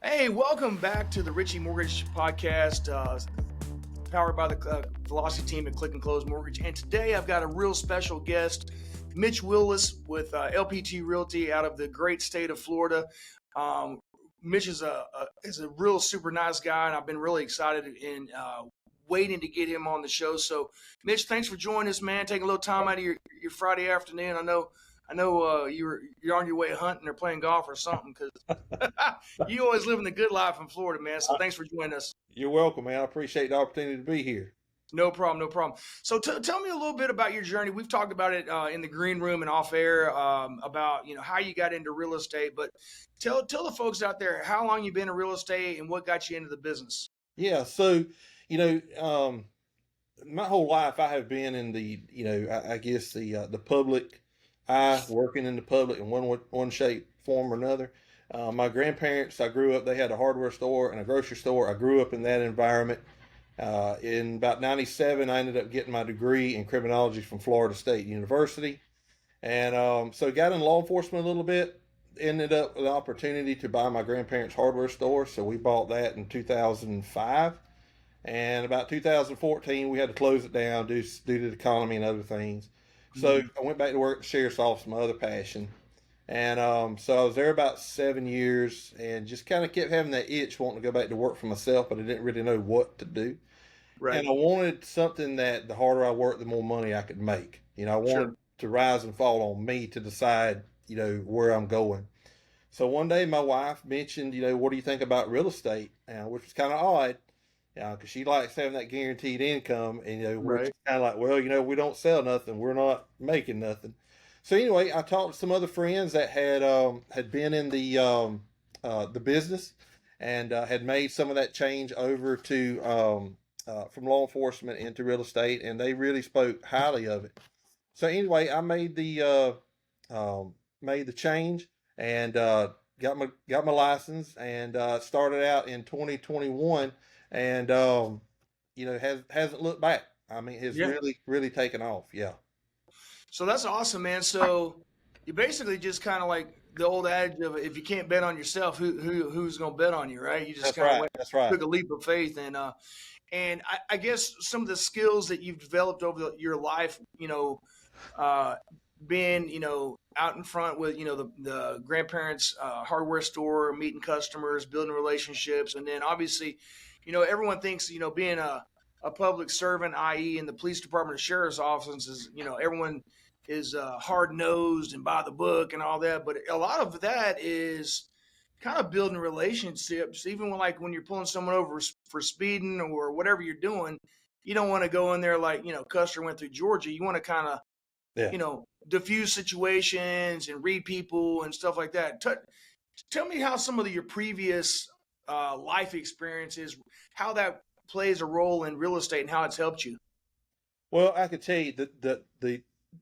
Hey, welcome back to the Richie Mortgage Podcast, powered by the Velocity team at Click and Close Mortgage. And today I've got a real special guest, Mitch Willis with Ep13 Realty out of the great state of Florida. Mitch is a real super nice guy, and I've been really excited and waiting to get him on the show. So, Mitch, thanks for joining us, man. Taking a little time out of your Friday afternoon. I know you're on your way hunting or playing golf or something because you always living the good life in Florida, man. So thanks for joining us. You're welcome, man. I appreciate the opportunity to be here. No problem, no problem. So tell me a little bit about your journey. We've talked about it in the green room and off air about how you got into real estate. But tell the folks out there how long you've been in real estate and what got you into the business. Yeah, so my whole life I have been in the I guess the public eye, working in the public in one shape, form, or another. My grandparents, I grew up. They had a hardware store and a grocery store. I grew up in that environment. In about '97, I ended up getting my degree in criminology from Florida State University, and so got in law enforcement a little bit. Ended up with an opportunity to buy my grandparents' hardware store, so we bought that in 2005. And about 2014, we had to close it down due to the economy and other things. So I went back to work at the sheriff's office, my other passion. And so I was there about 7 years and just kind of kept having that itch wanting to go back to work for myself, but I didn't really know what to do. Right. And I wanted something that the harder I worked, the more money I could make. I wanted to rise and fall on me to decide, where I'm going. So one day my wife mentioned, what do you think about real estate? Which was kind of odd, because she likes having that guaranteed income. And, we're just kind of like, well, we don't sell nothing. We're not making nothing. So anyway, I talked to some other friends that had been in the business and had made some of that change over to from law enforcement into real estate, and they really spoke highly of it. So anyway, I made the change and got my license and started out in 2021, and hasn't looked back. I mean, has really taken off. Yeah. So that's awesome, man. So you basically just kind of like the old adage of if you can't bet on yourself, who's going to bet on you, right? You just kind of That's right. took a leap of faith, and I guess some of the skills that you've developed over your life, being out in front with the grandparents' hardware store, meeting customers, building relationships, and then obviously, everyone thinks being a public servant, i.e., in the police department or sheriff's office, is everyone is hard nosed and by the book and all that, but a lot of that is kind of building relationships. Even when you're pulling someone over for speeding or whatever you're doing, you don't want to go in there like Custer went through Georgia. You want to kind of diffuse situations and read people and stuff like that. Tell me how some of your previous life experiences, how that plays a role in real estate and how it's helped you. Well, I could tell you that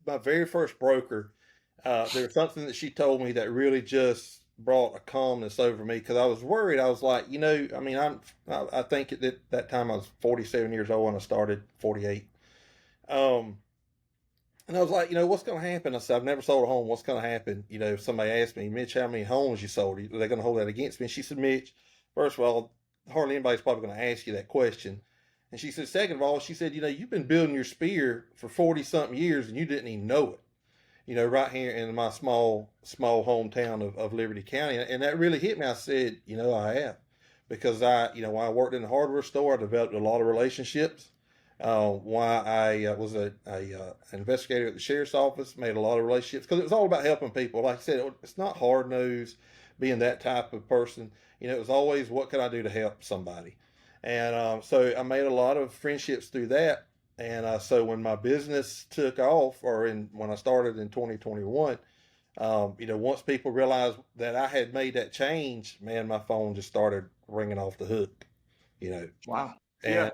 my very first broker, there was something that she told me that really just brought a calmness over me, because I was worried. I was like, I mean, I think at that time I was 47 years old when I started, 48. And I was like, what's going to happen? I said, I've never sold a home. What's going to happen? If somebody asked me, Mitch, how many homes you sold? Are they going to hold that against me? And she said, Mitch, first of all, hardly anybody's probably going to ask you that question. And she said, second of all, she said, you've been building your spear for 40 something years and you didn't even know it, right here in my small hometown of Liberty County. And that really hit me. I said, I have, because when I worked in the hardware store, I developed a lot of relationships. Why I was an investigator at the sheriff's office, made a lot of relationships, because it was all about helping people. Like I said, it's not hard nosed being that type of person. It was always, what can I do to help somebody? And so I made a lot of friendships through that. And so when my business took off, when I started in 2021, once people realized that I had made that change, man, my phone just started ringing off the hook. Wow. And,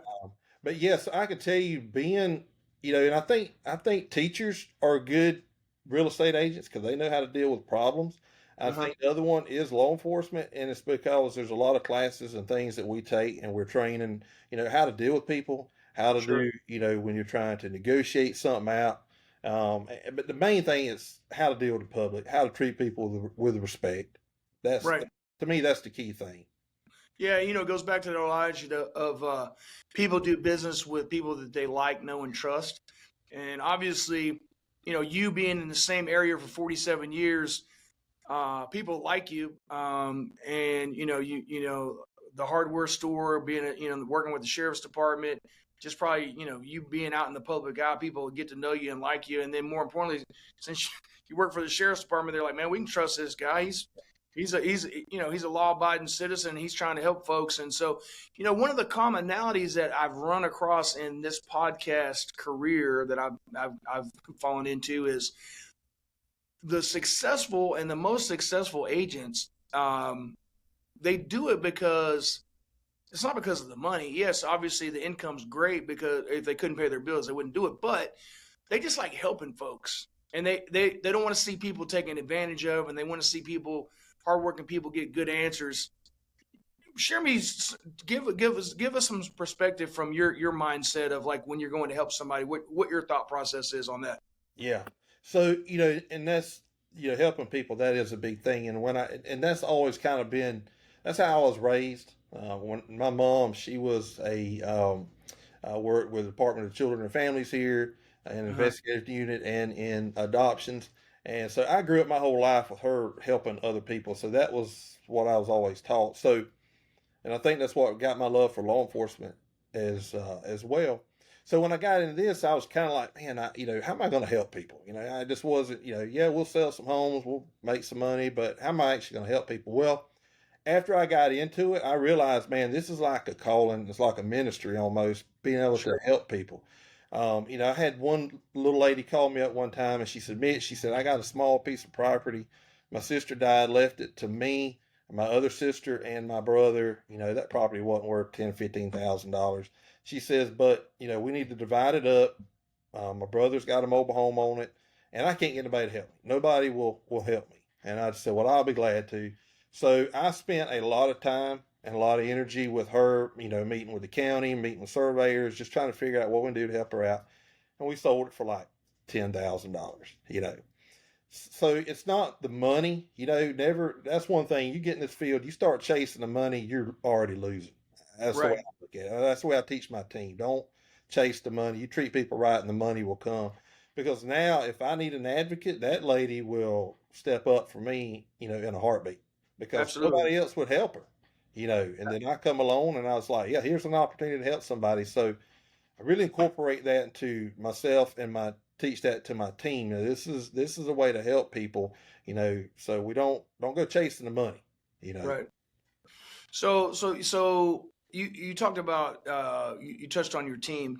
but yes, I could tell you, being, and I think teachers are good real estate agents because they know how to deal with problems. I think the other one is law enforcement, and it's because there's a lot of classes and things that we take, and we're training, how to deal with people, how to do, when you're trying to negotiate something out. But the main thing is how to deal with the public, how to treat people with respect. That's, to me, that's the key thing. Yeah, it goes back to the knowledge of people do business with people that they like, know, and trust. And obviously, you being in the same area for 47 years, people like you, and the hardware store, being working with the sheriff's department, just probably you being out in the public eye, people get to know you and like you, and then more importantly, since you work for the sheriff's department, they're like, man, we can trust this guy. He's a law abiding citizen. He's trying to help folks, and so one of the commonalities that I've run across in this podcast career that I've fallen into is the successful and the most successful agents, they do it because it's not because of the money. Yes, obviously the income's great, because if they couldn't pay their bills, they wouldn't do it. But they just like helping folks, and they don't want to see people taken advantage of, and they want to see people, hardworking people, get good answers. Share me, give us some perspective from your mindset of like when you're going to help somebody, what your thought process is on that. Yeah. So, and that's, helping people, that is a big thing. And that's always kind of been, that's how I was raised. When my mom, she was worked with the Department of Children and Families here, an Uh-huh. investigative unit, and in adoptions. And so I grew up my whole life with her helping other people. So that was what I was always taught. So, and I think that's what got my love for law enforcement as well. So when I got into this, I was kind of like, man, how am I going to help people? I just wasn't, yeah, we'll sell some homes, we'll make some money, but how am I actually going to help people? Well, after I got into it, I realized, man, this is like a calling. It's like a ministry almost, being able to Sure. help people. I had one little lady call me up one time, and she said, Mitch, she said, I got a small piece of property. My sister died, left it to me, my other sister, and my brother. That property wasn't worth $10,000, $15,000. She says, but we need to divide it up. My brother's got a mobile home on it, and I can't get anybody to help me. Nobody will help me. And I said, well, I'll be glad to. So I spent a lot of time and a lot of energy with her, meeting with the county, meeting with surveyors, just trying to figure out what we can do to help her out. And we sold it for like $10,000. So it's not the money, never. That's one thing. You get in this field, you start chasing the money, you're already losing. That's the way Right. I look at it. That's the way I teach my team. Don't chase the money. You treat people right, and the money will come. Because now, if I need an advocate, that lady will step up for me, in a heartbeat, because Absolutely. nobody else would help her, And then I come along, and I was like, yeah, here's an opportunity to help somebody. So I really incorporate that into myself, and teach that to my team. This is a way to help people, so we don't go chasing the money, you know. Right. So you talked about, you touched on your team.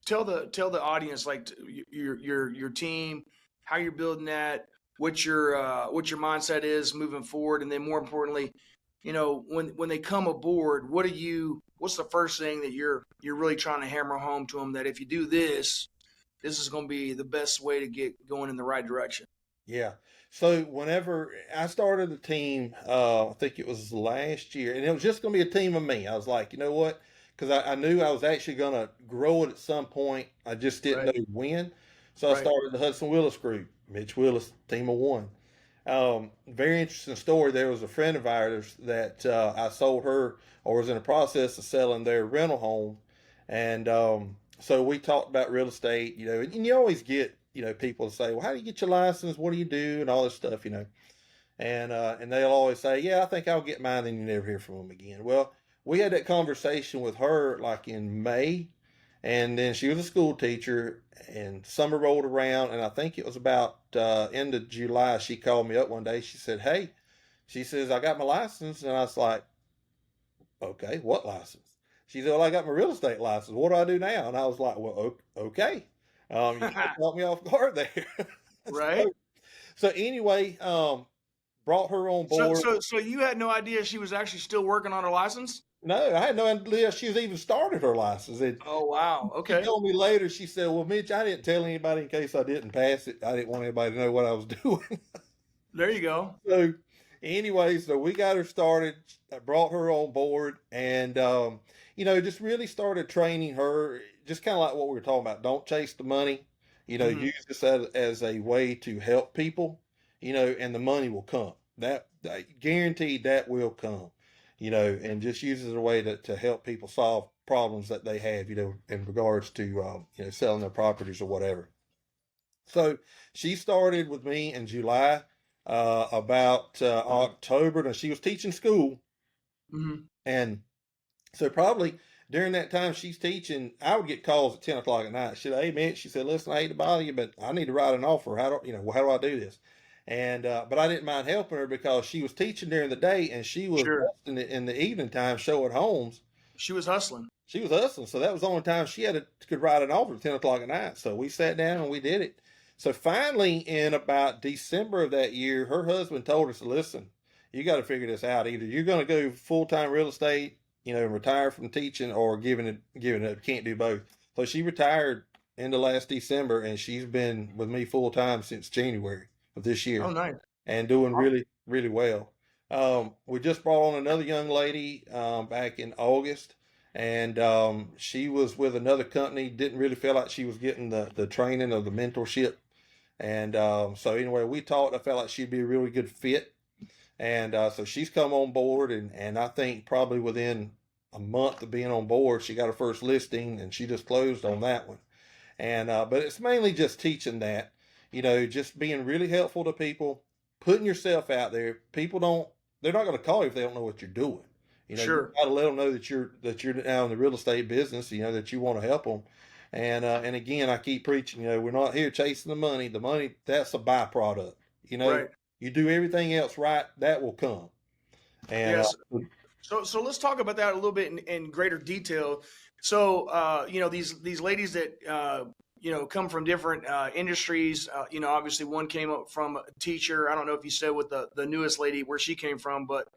Tell the audience, like, your team, how you're building that, what your mindset is moving forward, and then more importantly, when they come aboard, what's the first thing that you're really trying to hammer home to them, that if you do this, this is going to be the best way to get going in the right direction. Yeah. So whenever I started the team, I think it was last year, and it was just going to be a team of me. I was like, you know what? Because I knew I was actually going to grow it at some point. I just didn't Right. know when. So I Right. started the Hudson Willis group, Mitch Willis, team of one. Very interesting story. There was a friend of ours that I sold her, or was in the process of selling their rental home, and so we talked about real estate, and you always get people say, well, how do you get your license? What do you do? And all this stuff. And they'll always say, yeah, I think I'll get mine. Then you never hear from them again. Well, we had that conversation with her like in May, and then she was a school teacher, and summer rolled around, and I think it was about end of July. She called me up one day. She said, hey, she says, I got my license. And I was like, okay, what license? She said, well, I got my real estate license. What do I do now? And I was like, well, okay. You kind of caught me off guard there. Right. so, so anyway, brought her on So, board. so, so you had no idea she was actually still working on her license? No, I had no idea she was even started her license. And Oh, wow. she Okay. told me later, she said, well, Mitch, I didn't tell anybody in case I didn't pass it. I didn't want anybody to know what I was doing. There you go. So anyway, so we got her started. I brought her on board, and just really started training her, just kind of like what we were talking about. Don't chase the money. Hmm. Use this as a way to help people. And the money will come. That guaranteed that will come. and just use it as a way to help people solve problems that they have, in regards to, selling their properties or whatever. So she started with me in July, about October. Now she was teaching school, Mm-hmm. and so probably during that time she's teaching, I would get calls at 10 o'clock at night. She said, "Hey, Mitch," she said, "listen, I hate to bother you, but I need to write an offer. How do I do this?" And but I didn't mind helping her because she was teaching during the day and she was Sure. in the evening time showing homes. She was hustling. She was hustling, so that was the only time she could write an offer at 10 o'clock at night. So we sat down and we did it. So finally, in about December of that year, her husband told us, "Listen, you got to figure this out. Either you're going to go full time real estate, and retire from teaching, or giving it up. Can't do both." So she retired in the last December, and she's been with me full time since January of this Oh, year, nice. and doing really, really well. We just brought on another young lady back in August, and she was with another company. Didn't really feel like she was getting the training or the mentorship, and so anyway, we talked. I felt like she'd be a really good fit, and so she's come on board, and I think probably within a month of being on board, she got her first listing, and she just closed on that one. And but it's mainly just teaching that, just being really helpful to people, putting yourself out there. They're not going to call you if they don't know what you're doing. You Sure. got to let them know that you're now in the real estate business. That you want to help them. And again, I keep preaching. We're not here chasing the money. The money, that's a byproduct. Right. You do everything else right, that will come. And Yes. So let's talk about that a little bit in greater detail. So these ladies that come from different industries. Obviously one came up from a teacher. I don't know if you said with the newest lady where she came from, but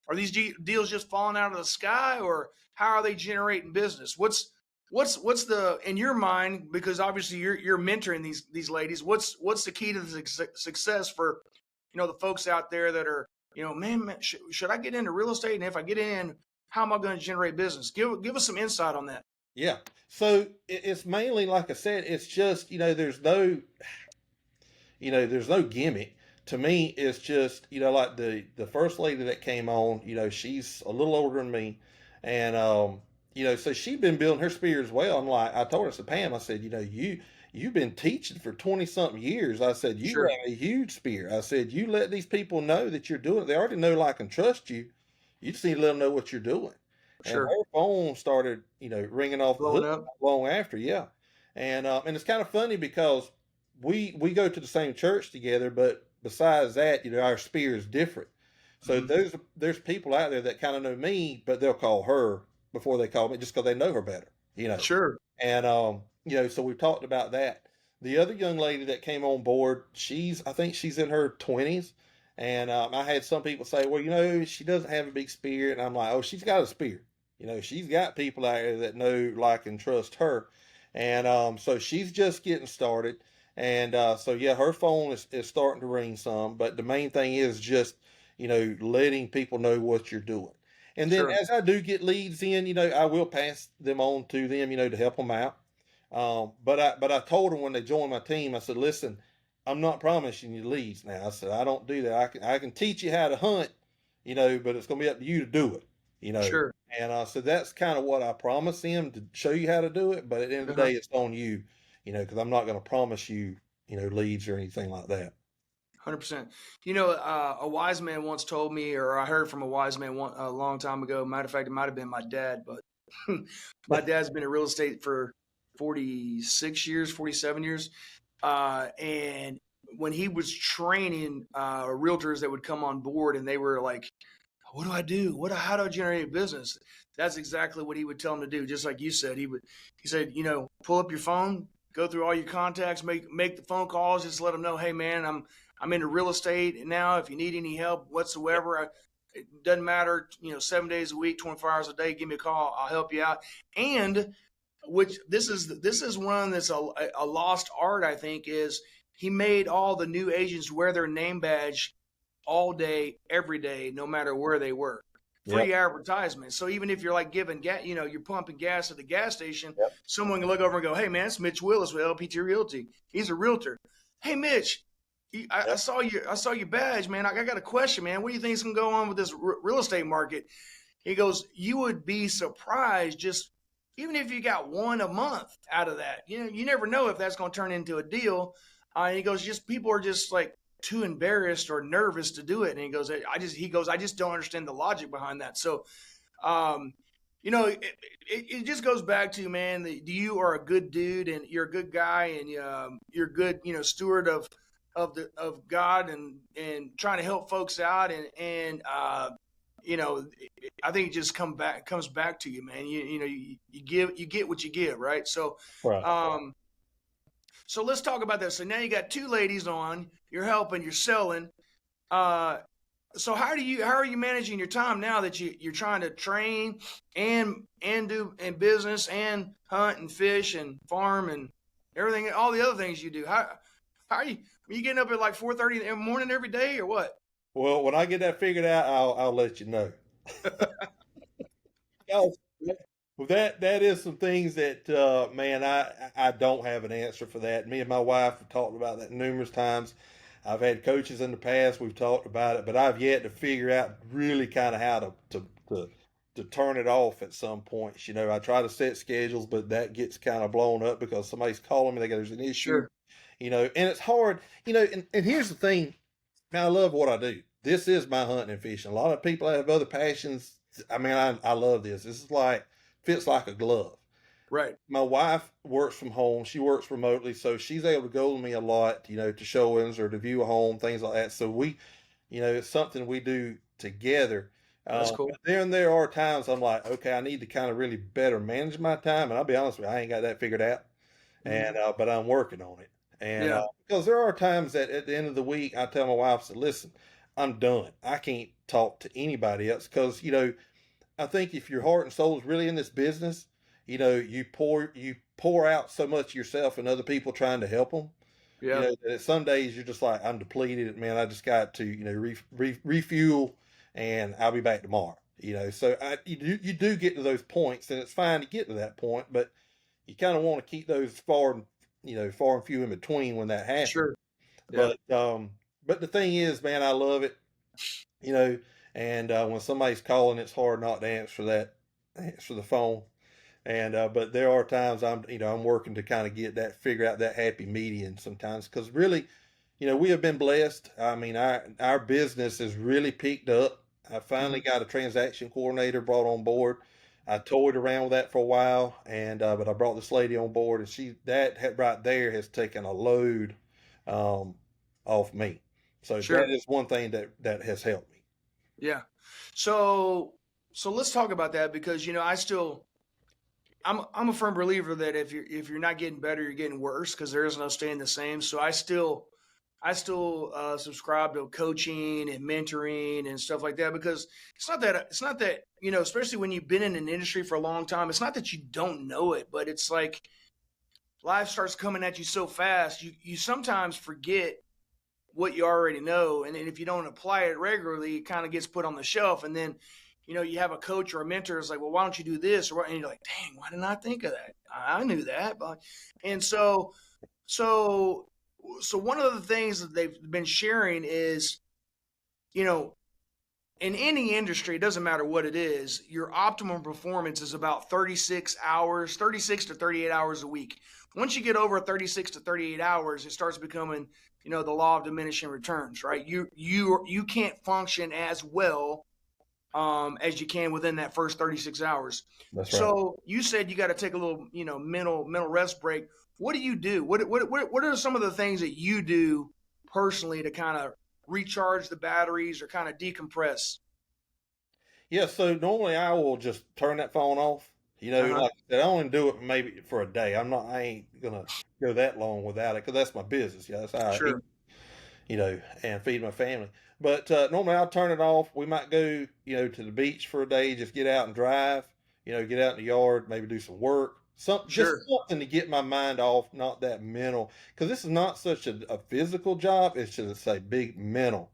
are these deals just falling out of the sky, or how are they generating business? What's the, in your mind, because obviously you're mentoring these ladies. What's the key to the success for the folks out there that are, man, should I get into real estate? And if I get in, how am I going to generate business? Give us some insight on that. yeah, so it's mainly, like I said, it's just there's no gimmick. To me, it's just, like the first lady that came on, she's a little older than me. And, so she'd been building her spear as well. I'm like, I told her, I said, "Pam," I said, you've been teaching for 20 something years. I said, "You Sure. have a huge spear." I said, "You let these people know that you're doing it. They already know, like, and trust you. You just need to let them know what you're doing." And Sure. her phone started, ringing off the Blowing hook up. long after. Yeah. And it's kind of funny because we go to the same church together, but besides that, our spear is different. So Hmm. there's people out there that kind of know me, but they'll call her before they call me, just because they know her better. Sure. And so we've talked about that. The other young lady that came on board, I think she's in her 20s. And I had some people say, "Well, she doesn't have a big spear." And I'm like, "Oh, she's got a spear. She's got people out there that know, like, and trust her." And so she's just getting started. And so, yeah, her phone is starting to ring some. But the main thing is just, letting people know what you're doing. And then Sure. as I do get leads in, I will pass them on to them, to help them out. But I told them when they joined my team, I said, "Listen, I'm not promising you leads now." I said, "I don't do that. I can teach you how to hunt, but it's going to be up to you to do it, you know." Sure. And so that's kind of what I promise them, to show you how to do it. But at the end of the Uh-huh. day, it's on you, because I'm not going to promise you, leads or anything like that. 100%. A wise man once told me, or I heard from a wise man a long time ago. Matter of fact, it might have been my dad, but my dad's been in real estate for 46 years, 47 years. And when he was training realtors that would come on board and they were like, "What do I do? How do I generate a business?" That's exactly what he would tell them to do. Just like you said, he said, pull up your phone, go through all your contacts, make the phone calls, just let them know, "Hey man, I'm into real estate now. If you need any help whatsoever, it doesn't matter, 7 days a week, 24 hours a day, give me a call. I'll help you out." And which this is one that's a lost art, I think, is he made all the new agents wear their name badge all day, every day, no matter where they were. Yep. Free advertisement. So even if you're like giving gas, you're pumping gas at the gas station, Yep. someone can look over and go, "Hey man, it's Mitch Willis with LPT Realty. He's a realtor. Hey Mitch, I Yep. saw your badge, man. I got a question, man. What do you think is gonna go on with this real estate market?" He goes, you would be surprised just even if you got one a month out of that. You never know if that's going to turn into a deal. He goes, just people are just like too embarrassed or nervous to do it. And he goes, I just don't understand the logic behind that. So, um, it just goes back to, man, you are a good dude and you're a good guy and you're a good, steward of God and trying to help folks out and you know, I think it just comes back to you, man. You get what you give, right? So, Right. um, so let's talk about that. So now you got two ladies on. You're helping. You're selling. Uh, so how are you managing your time now that you're trying to train and do and business and hunt and fish and farm and everything, all the other things you do? How are you getting up at like 4:30 in the morning every day or what? Well, when I get that figured out, I'll let you know. Well, that is some things that man, I don't have an answer for that. Me and my wife have talked about that numerous times. I've had coaches in the past, we've talked about it, but I've yet to figure out really kind of how to turn it off at some points. I try to set schedules, but that gets kind of blown up because somebody's calling me, they go, there's an issue, Sure. and it's hard, and here's the thing. Now, I love what I do. This is my hunting and fishing. A lot of people have other passions. I mean, I love this. This is like, fits like a glove. Right. My wife works from home. She works remotely, so she's able to go with me a lot, to showings or to view a home, things like that. So it's something we do together. That's But cool. then there are times I'm like, okay, I need to kind of really better manage my time. And I'll be honest with you, I ain't got that figured out. And Hmm. but I'm working on it. And Yeah. because there are times that at the end of the week, I tell my wife, I said, listen, I'm done. I can't talk to anybody else because I think if your heart and soul is really in this business, you pour out so much of yourself and other people trying to help them. Yeah. That some days you're just like, I'm depleted, man. I just got to refuel, and I'll be back tomorrow. So you do get to those points, and it's fine to get to that point, but you kind of want to keep those far and few in between when that happens. Sure. Yeah. But the thing is, man, I love it. You know, and when somebody's calling, it's hard not to answer the phone. And but there are times I'm working to kind of figure out that happy median sometimes because really, we have been blessed. I mean, our business has really picked up. I finally Hmm. got a transaction coordinator brought on board. I toyed around with that for a while, and but I brought this lady on board, and right there has taken a load um, off me. So that Sure. is one thing that has helped me. Yeah. So let's talk about that because I'm a firm believer that if you're not getting better, you're getting worse because there is no staying the same. So I still subscribe to coaching and mentoring and stuff like that because it's not that especially when you've been in an industry for a long time. It's not that you don't know it, but it's like life starts coming at you so fast. You sometimes forget what you already know, and then if you don't apply it regularly, it kind of gets put on the shelf, and then you have a coach or a mentor is like, well, why don't you do this or what? And you're like, dang, why didn't I think of that? I knew that, but and so so one of the things that they've been sharing is you know in any industry, it doesn't matter what it is, your optimum performance is about 36 hours, 36 to 38 hours a week. Once you get over 36 to 38 hours, it starts becoming, the law of diminishing returns, right? You can't function as well as you can within that first 36 hours. That's right. So you said you got to take a little, mental rest break. What do you do? What are some of the things that you do personally to kind of recharge the batteries or kind of decompress? Yeah, so normally I will just turn that phone off. Uh huh. Like I said, I only do it maybe for a day. I ain't gonna go that long without it because that's my business. Yeah, that's how I eat, Sure. and feed my family. But normally I'll turn it off. We might go, to the beach for a day, just get out and drive. Get out in the yard, maybe do some work, just Sure. something to get my mind off, not that mental. Because this is not such a physical job; it's just a big mental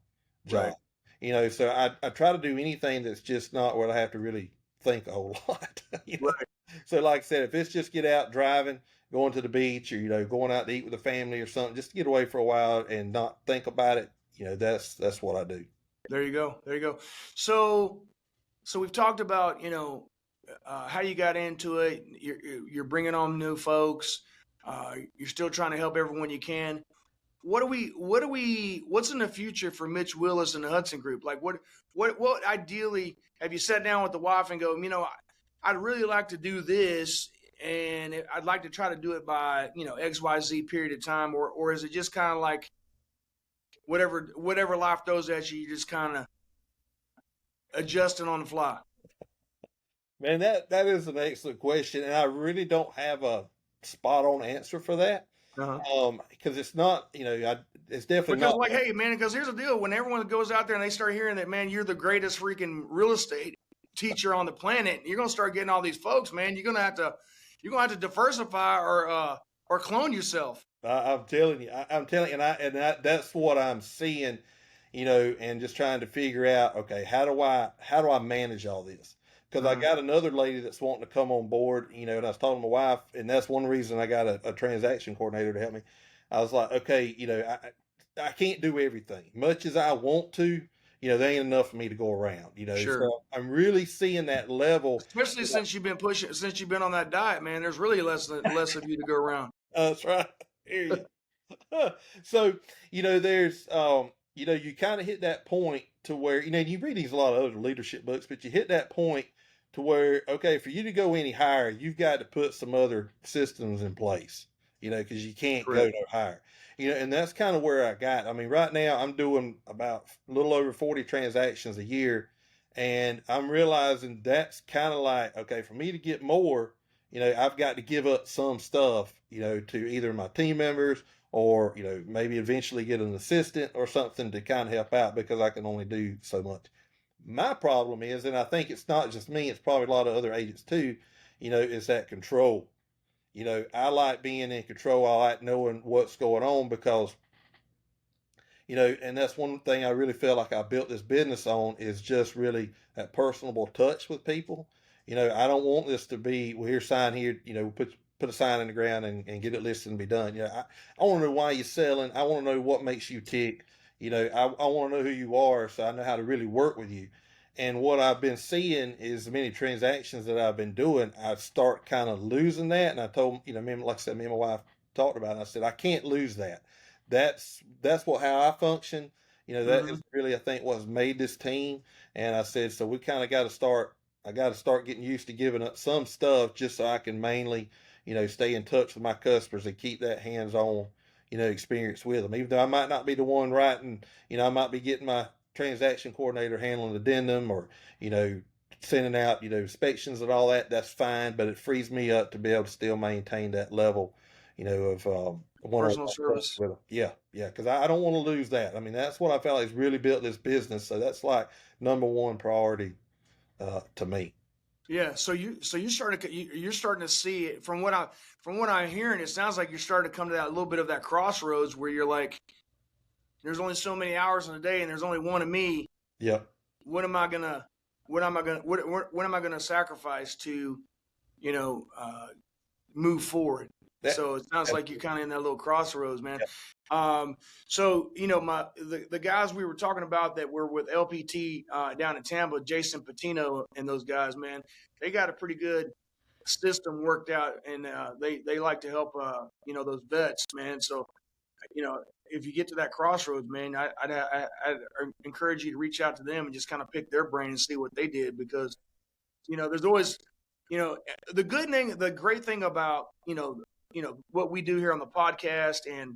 Right. job. So I try to do anything that's just not where I have to really think a whole lot. Right. So like I said, if it's just get out driving, going to the beach, or going out to eat with the family or something, just to get away for a while and not think about it. That's what I do. There you go. There you go. So so we've talked about, how you got into it. You're bringing on new folks. You're still trying to help everyone you can. What's in the future for Mitch Willis and the Hudson Group? Like what ideally have you sat down with the wife and go, I'd really like to do this, and I'd like to try to do it by, XYZ period of time, or is it just kind of like whatever life throws at you, you're just kind of adjusting on the fly? Man, that is an excellent question, and I really don't have a spot on answer for that. Uh-huh. Because it's not, it's definitely Because not. like, hey man, because here's the deal: when everyone goes out there and they start hearing that, man, you're the greatest freaking real estate teacher on the planet, you're gonna start getting all these folks, man. You're gonna have to diversify or clone yourself. I'm telling you, I'm telling you, and that's what I'm seeing, and just trying to figure out, okay, how do I manage all this? Because I got another lady that's wanting to come on board, and I was talking to my wife, and that's one reason I got a transaction coordinator to help me. I was like, okay, I can't do everything. Much as I want to, there ain't enough for me to go around, Sure. So I'm really seeing that level. Especially since you've been on that diet, man. There's really less of you to go around. That's right. Here you. So, there's, you kind of hit that point to where, you read these a lot of other leadership books, but you hit that point to where, okay, for you to go any higher, you've got to put some other systems in place, because you can't go Correct. no higher. And that's kind of where I got. I mean, right now I'm doing about a little over 40 transactions a year, and I'm realizing that's kind of like, okay, for me to get more, I've got to give up some stuff, to either my team members or, maybe eventually get an assistant or something to kind of help out because I can only do so much. My problem is, and I think it's not just me, it's probably a lot of other agents too, is that control. I like being in control. I like knowing what's going on because, and that's one thing I really feel like I built this business on is just really that personable touch with people. I don't want this to be, well, here, sign here, put a sign in the ground and get it listed and be done. I want to know why you're selling. I want to know what makes you tick. I want to know who you are so I know how to really work with you. And what I've been seeing is the many transactions that I've been doing, I start kind of losing that. And I told, like I said, me and my wife talked about it. And I said, I can't lose that. That's how I function. That Mm-hmm. is really, I think, what's made this team. And I said, so we kind of got to start. I got to start getting used to giving up some stuff just so I can mainly, stay in touch with my customers and keep that hands-on, experience with them. Even though I might not be the one writing, I might be getting my transaction coordinator handling addendum or, sending out, inspections and all that. That's fine, but it frees me up to be able to still maintain that level, of one-on-one Personal touch service. with them. Yeah, yeah, because I don't want to lose that. I mean, that's what I felt like has really built this business. So that's like number one priority to me. Yeah. You're starting to see it from what I'm hearing. It sounds like you're starting to come to that little bit of that crossroads where you're like, there's only so many hours in a day, and there's only one of me. Yeah. What am I gonna? What am I gonna sacrifice to, you know, uh, move forward? That, So it sounds like you're kind of in that little crossroads, man. yeah. So the guys we were talking about that were with LPT down in Tampa, Jason Patino and those guys, man, they got a pretty good system worked out, and they like to help those vets, man. So if you get to that crossroads, man, I'd encourage you to reach out to them and just kind of pick their brain and see what they did, because there's always the great thing about what we do here on the podcast, and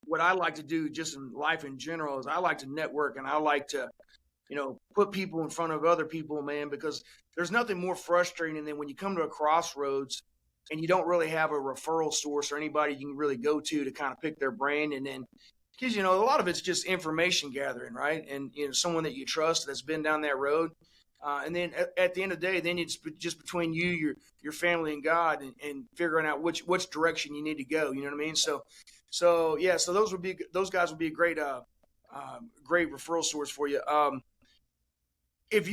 what I like to do just in life in general, is I like to network, and I like to put people in front of other people, man, because there's nothing more frustrating than when you come to a crossroads and you don't really have a referral source or anybody you can really go to kind of pick their brain. And then, because, a lot of it's just information gathering, right? And, someone that you trust that's been down that road. And then at the end of the day, then it's just between you, your family, and God, and figuring out which direction you need to go. You know what I mean? So yeah, so those guys would be a great referral source for you. If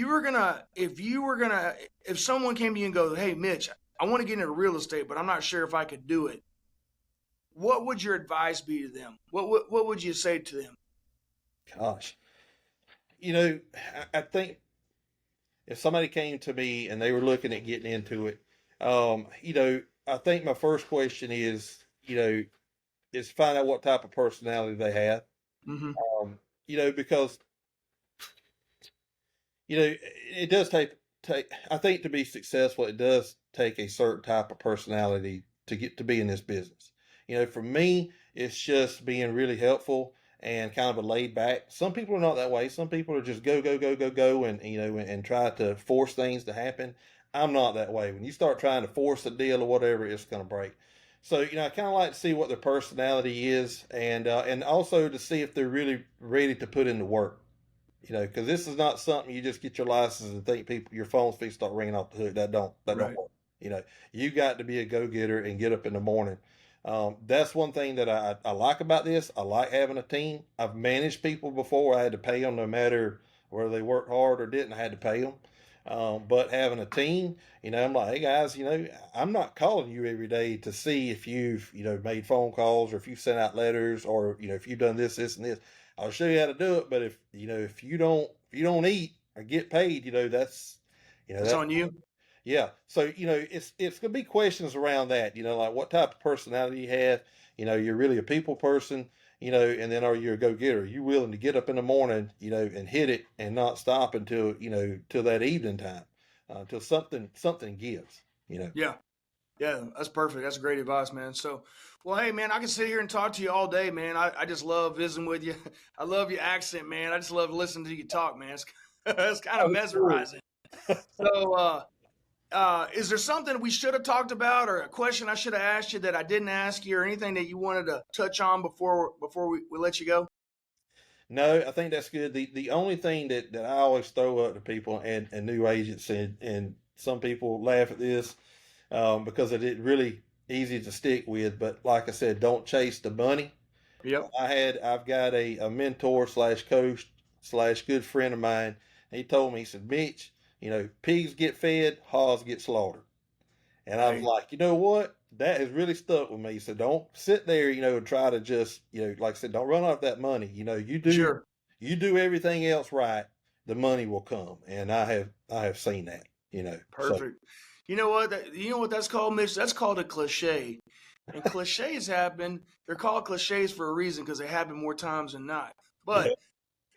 someone came to you and go, "Hey, Mitch, I want to get into real estate, but I'm not sure if I could do it," what would your advice be to them? What would you say to them? Gosh. I think if somebody came to me and they were looking at getting into it, I think my first question is find out what type of personality they have. Mm-hmm. Because it does take. I think to be successful, it does take a certain type of personality to get to be in this business. For me, it's just being really helpful and kind of a laid back. Some people are not that way. Some people are just go go go go go and try to force things to happen. I'm not that way. When you start trying to force a deal or whatever, it's going to break. So I kind of like to see what their personality is, and also to see if they're really ready to put in the work. Because this is not something you just get your license and think your phone's feet start ringing off the hook. That don't Right. work. You got to be a go getter and get up in the morning. That's one thing that I like about this. I like having a team. I've managed people before. I had to pay them no matter whether they worked hard or didn't. I had to pay them. But having a team, I'm like, hey guys, I'm not calling you every day to see if you've, made phone calls or if you've sent out letters or, if you've done this, this, and this. I'll show you how to do it. But if you don't eat or get paid, that's, That's on you. yeah. So, it's going to be questions around that, like what type of personality you have, you're really a people person, and then are you a go-getter? Are you willing to get up in the morning, and hit it and not stop until, till that evening time, until something gives, Yeah. Yeah, that's perfect. That's great advice, man. So, well, hey, man, I can sit here and talk to you all day, man. I just love visiting with you. I love your accent, man. I just love listening to you talk, man. It's kind of Oh, cool. mesmerizing. So, is there something we should have talked about, or a question I should have asked you that I didn't ask you, or anything that you wanted to touch on before we let you go? No, I think that's good. The only thing that I always throw up to people and new agents and some people laugh at this because it is really easy to stick with. But like I said, don't chase the money. Yep. I've got a mentor slash coach slash good friend of mine. He told me, he said, Mitch, pigs get fed, hogs get slaughtered. And I was Hey, like, you know what? That has really stuck with me. So don't sit there, and try to just, like I said, don't run off that money. sure. You do everything else right, the money will come. And I have seen that, So Perfect. You know what that's called, Mitch? That's called a cliche. And cliches happen. They're called cliches for a reason because they happen more times than not. yeah, But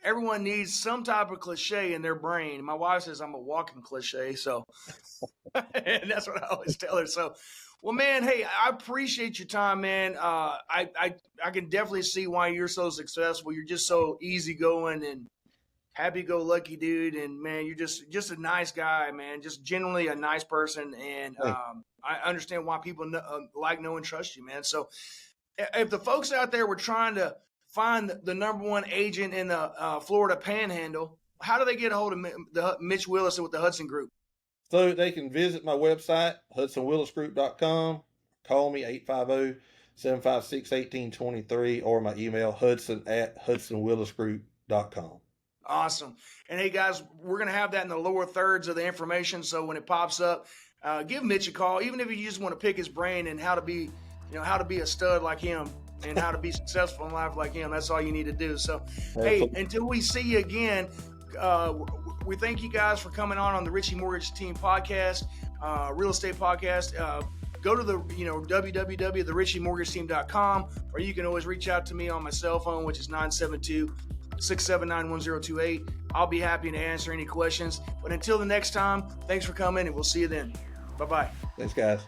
everyone needs some type of cliche in their brain. My wife says I'm a walking cliche, so and that's what I always tell her. So, well, man, hey, I appreciate your time, man. I can definitely see why you're so successful. You're just so easygoing and happy-go-lucky dude, and man, you're just a nice guy, man. Just generally a nice person, and thank I understand why people like, know, and trust you, man. So, if the folks out there were trying to find the number one agent in the Florida Panhandle, how do they get a hold of Mitch Willis with the Hudson Group? So they can visit my website, hudsonwillisgroup.com, call me 850-756-1823, or my email, hudson@hudsonwillisgroup.com. Awesome. And hey, guys, we're going to have that in the lower thirds of the information. So when it pops up, give Mitch a call, even if you just want to pick his brain and how to be a stud like him and how to be successful in life like him. That's all you need to do. So, hey, until we see you again, we thank you guys for coming on the Richie Mortgage Team podcast, real estate podcast. Go to the www.therichiemortgageteam.com, or you can always reach out to me on my cell phone, which is 972-679-1028. I'll be happy to answer any questions. But until the next time, thanks for coming, and we'll see you then. Bye-bye. Thanks, guys.